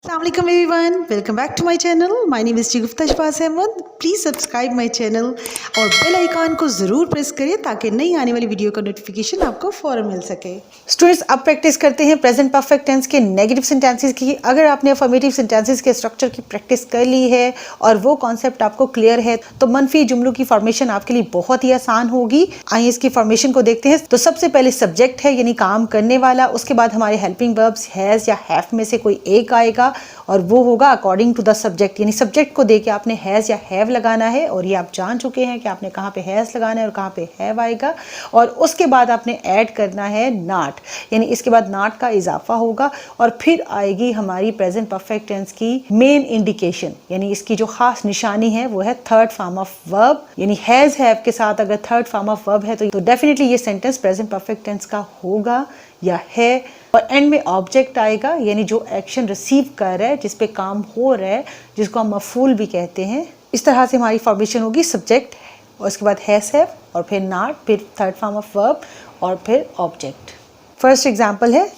Assalamualaikum everyone, welcome back to my channel. My name is Guftah Shahbaz Ahmed. Please subscribe my channel और bell icon को ज़रूर press करिए ताकि नई आने वाली वीडियो का नोटिफिकेशन आपको फ़ौरन मिल सके. स्टूडेंट्स, अब प्रैक्टिस करते हैं प्रेजेंट परफेक्ट टेंस के नेगेटिव सेंटेंसेस की. अगर आपने अफर्मेटिव सेंटेंसेस के स्ट्रक्चर की प्रैक्टिस कर ली है और वो कॉन्सेप्ट आपको क्लियर है तो मनफी जुमलों की फॉर्मेशन आपके लिए बहुत ही आसान होगी. आइए इसकी फॉर्मेशन को देखते हैं. तो सबसे पहले सब्जेक्ट है यानी काम करने वाला. उसके बाद हमारे हेल्पिंग वर्ब्स हैज़ या हैव में से कोई एक आएगा और वो होगा अकॉर्डिंग टू द सब्जेक्ट, यानी सब्जेक्ट को देके आपने हैज़ या हैव लगाना है. और ये आप जान चुके हैं कि आपने कहाँ पे हैज़ लगाना है और कहाँ पे हैव आएगा. और उसके बाद आपने ऐड करना है नॉट, यानी इसके बाद नॉट का इजाफा होगा और फिर आएगी हमारी प्रेजेंट परफेक्ट टेंस की मेन इंडिकेशन, यानी इसकी जो खास निशानी है वो है थर्ड फॉर्म ऑफ वर्ब. यानी हैज़ हैव के साथ अगर थर्ड फॉर्म ऑफ वर्ब है तो डेफिनेटली ये सेंटेंस प्रेजेंट परफेक्ट टेंस का होगा या है. और एंड में ऑब्जेक्ट आएगा, यानी जो एक्शन रिसीव कर रहा है, जिस पे काम हो रहा है, जिसको हम मफूल भी कहते हैं. इस तरह से हमारी फॉर्मेशन होगी सब्जेक्ट और उसके बाद हैज़ हैव और फिर नॉट, फिर थर्ड फॉर्म ऑफ वर्ब और फिर ऑब्जेक्ट. फर्स्ट एग्जांपल है,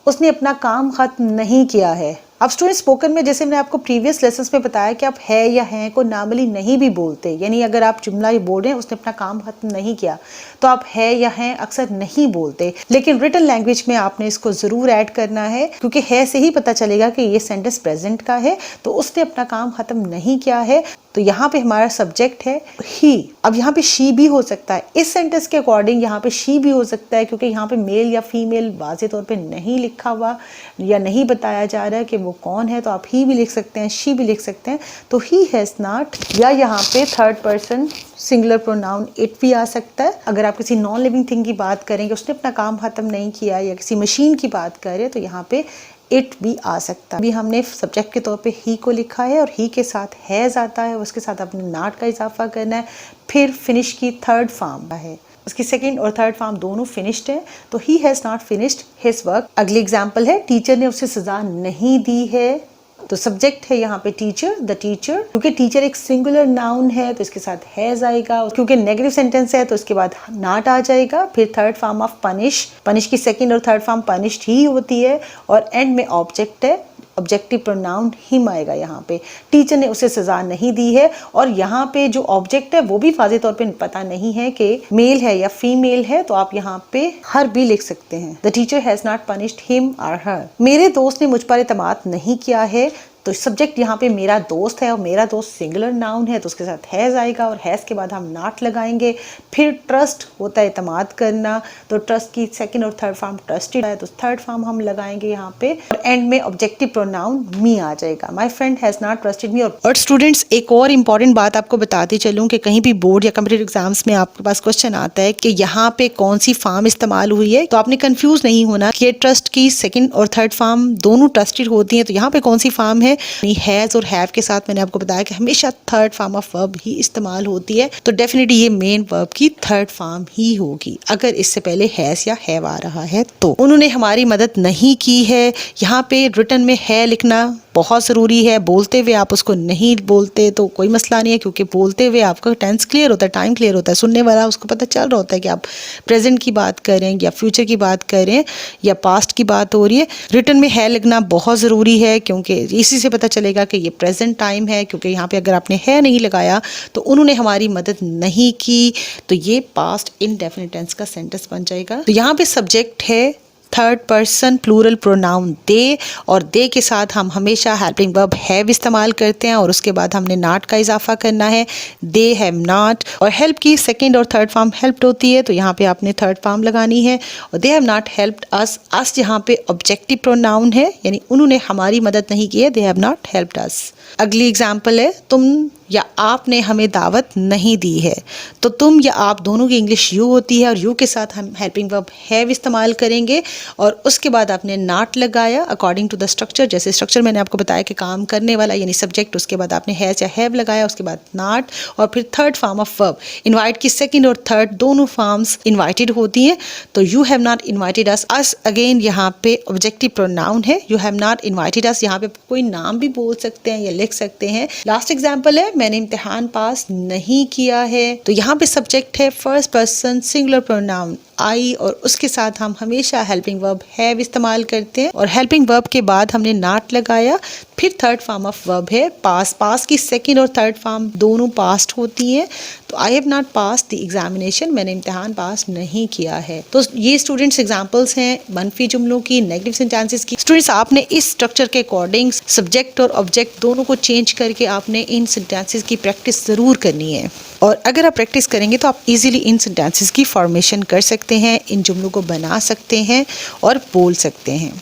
उसने अपना काम खत्म नहीं किया है. अब स्टूडेंट स्पोकन में जैसे मैंने आपको प्रीवियस लेसन्स में बताया कि आप है या हैं को नॉर्मली नहीं भी बोलते, यानी अगर आप जुमला ये बोल रहे हैं उसने अपना काम खत्म नहीं किया तो आप है या हैं अक्सर नहीं बोलते. लेकिन रिटन लैंग्वेज में आपने इसको ज़रूर ऐड करना है क्योंकि है से ही पता चलेगा कि ये सेंटेंस प्रेजेंट का है. तो उसने अपना काम खत्म नहीं किया है तो यहाँ पे हमारा सब्जेक्ट है ही. अब यहाँ पे शी भी हो सकता है. इस सेंटेंस के अकॉर्डिंग यहाँ पे शी भी हो सकता है क्योंकि यहाँ पे मेल या फीमेल वाज़े तौर पे नहीं लिखा हुआ या नहीं बताया जा रहा है कि वो कौन है. तो आप ही भी लिख सकते हैं, शी भी लिख सकते हैं. तो ही हैज़ नॉट, या यहाँ पे third person singular pronoun it भी आ सकता है. अगर आप किसी नॉन लिविंग थिंग की बात करेंगे, उसने अपना काम खत्म नहीं किया, या किसी मशीन की बात करें तो यहाँ पे इट भी आ सकता है. अभी हमने सब्जेक्ट के तौर पे ही को लिखा है और ही के साथ हैज़ आता है, उसके साथ अपने नॉट का इजाफा करना है. फिर फिनिश की थर्ड फॉर्म है, उसकी सेकंड और थर्ड फॉर्म दोनों फिनिश्ड है. तो he has not finished his work. अगली एग्जांपल है, टीचर ने उसे सजा नहीं दी है. तो सब्जेक्ट है यहाँ पे टीचर, द टीचर. क्योंकि टीचर एक सिंगुलर नाउन है तो इसके साथ हैज़ आएगा. क्योंकि नेगेटिव सेंटेंस है तो इसके बाद नॉट आ जाएगा. फिर third form of punish, punish की सेकंड और थर्ड फॉर्म पनिश्ड ही होती है. और एंड में ऑब्जेक्ट है, ऑब्जेक्टिव प्रोनाउन हिम आएगा. यहाँ पे टीचर ने उसे सजा नहीं दी है और यहाँ पे जो ऑब्जेक्ट है वो भी वाज़े तौर पे पता नहीं है कि मेल है या फीमेल है, तो आप यहाँ पे हर भी लिख सकते हैं. The teacher has not punished him और हर. मेरे दोस्त ने मुझ पर एतमाद नहीं किया है. तो सब्जेक्ट यहाँ पे मेरा दोस्त है और मेरा दोस्त सिंगुलर नाउन है तो उसके साथ हैज़ आएगा और हैज़ के बाद हम नॉट लगाएंगे. फिर ट्रस्ट होता है एतमाद करना, तो ट्रस्ट की सेकंड और थर्ड फॉर्म ट्रस्टेड है तो थर्ड फॉर्म हम लगाएंगे यहाँ पे. और एंड में ऑब्जेक्टिव प्रोनाउन मी आ जाएगा. My friend has not trusted me. और स्टूडेंट्स, एक और इम्पॉर्टेंट बात आपको बताते चलूँ कि कहीं भी बोर्ड या कॉम्पिटिटिव एग्जाम्स में आपके पास क्वेश्चन आता है कि यहाँ पे कौन सी फॉर्म इस्तेमाल हुई है, तो आपने कंफ्यूज नहीं होना कि ट्रस्ट की सेकंड और थर्ड फॉर्म दोनों ट्रस्टेड होती हैं. तो यहाँ पे कौन सी फॉर्म है, हैज़ और हैव के साथ मैंने आपको बताया कि हमेशा थर्ड फॉर्म ऑफ वर्ब ही इस्तेमाल होती है. तो डेफिनेटली ये मेन वर्ब की थर्ड फॉर्म ही होगी. अगर इससे पहले हैज़ या हैव आ रहा है तो उन्होंने हमारी मदद नहीं की है. यहाँ पे रिटन में है लिखना बहुत ज़रूरी है. बोलते हुए आप उसको नहीं बोलते तो कोई मसला नहीं है क्योंकि बोलते हुए आपका टेंस क्लियर होता है, टाइम क्लियर होता है. सुनने वाला उसको पता चल रहा होता है कि आप प्रेजेंट की बात कर रहे हैं या फ्यूचर की बात कर रहे हैं या पास्ट की बात हो रही है. रिटन में है लिखना बहुत ज़रूरी है क्योंकि इसी से पता चलेगा कि ये प्रेजेंट टाइम है. क्योंकि यहाँ पे अगर आपने है नहीं लगाया तो उन्होंने हमारी मदद नहीं की, तो ये पास्ट इंडेफिनिट टेंस का सेंटेंस बन जाएगा. तो यहाँ पे सब्जेक्ट है थर्ड पर्सन प्लूरल प्रोनाउन दे, और दे के साथ हम हमेशा हेल्पिंग वर्ब हैव इस्तेमाल करते हैं और उसके बाद हमने नॉट का इजाफा करना है. दे हैव नॉट. और हेल्प की सेकंड और थर्ड फॉर्म हेल्प्ड होती है तो यहाँ पे आपने थर्ड फॉर्म लगानी है. और they have not helped us. अस यहाँ पे ऑब्जेक्टिव प्रोनाउन है, यानी उन्होंने हमारी मदद नहीं की है. दे हैव नॉट हेल्प्ड अस. अगली एग्जाम्पल है, तुम या आपने हमें दावत नहीं दी है. तो तुम या आप दोनों की इंग्लिश यू होती है और यू के साथ हम हेल्पिंग वर्ब हैव इस्तेमाल करेंगे और उसके बाद आपने नॉट लगाया अकॉर्डिंग टू द स्ट्रक्चर. जैसे स्ट्रक्चर मैंने आपको बताया कि काम करने वाला यानी सब्जेक्ट, उसके बाद आपने हैज़ या हैव लगाया, उसके बाद नॉट और फिर third form of verb. Invite की सेकंड और थर्ड दोनों फॉर्म्स इनवाइटेड होती हैं. तो you have not invited us. Us again यहाँ पे ऑब्जेक्टिव प्रोनाउन है. यू हैव नॉट इनवाइटेड अस. यहाँ पे कोई नाम भी बोल सकते हैं या लिख सकते हैं. लास्ट एग्जाम्पल है, मैंने इम्तिहान पास नहीं किया है. तो यहाँ पे सब्जेक्ट है फर्स्ट पर्सन सिंगुलर प्रोनाउन आई और उसके साथ हम हमेशा हेल्पिंग वर्ब हैव इस्तेमाल करते हैं और हेल्पिंग वर्ब के बाद हमने नॉट लगाया। फिर थर्ड फॉर्म ऑफ वर्ब है पास। पास की सेकंड और थर्ड फॉर्म दोनों पास्ट होती हैं। तो I have not pass the examination, मैंने इम्तिहान पास नहीं किया है। तो ये स्टूडेंट्स एग्जांपल्स हैं मनफी जुमलों की, नेगेटिव सेंटेंसेस की। स्टूडेंट्स आपने इस स्ट्रक्चर के अकॉर्डिंग सब्जेक्ट और ऑब्जेक्ट दोनों को चेंज करके आपने इन सेंटेंसेस की प्रैक्टिस ज़रूर करनी है। और अगर आप प्रैक्टिस करेंगे तो आप इजीली इन सेंटेंसेस की फॉर्मेशन कर सकते हैं, इन जुमलों को बना सकते हैं और बोल सकते हैं।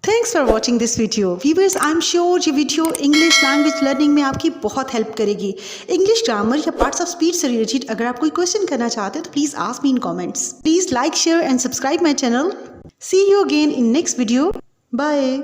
Thanks for watching this video. Viewers, I am sure ये वीडियो इंग्लिश लैंग्वेज लर्निंग में आपकी बहुत हेल्प करेगी। इंग्लिश ग्रामर या पार्ट्स ऑफ स्पीच से रिलेटेड अगर आप कोई क्वेश्चन करना चाहते हो तो please ask me in comments. Please like, share and subscribe my channel. See you again in next video. Bye.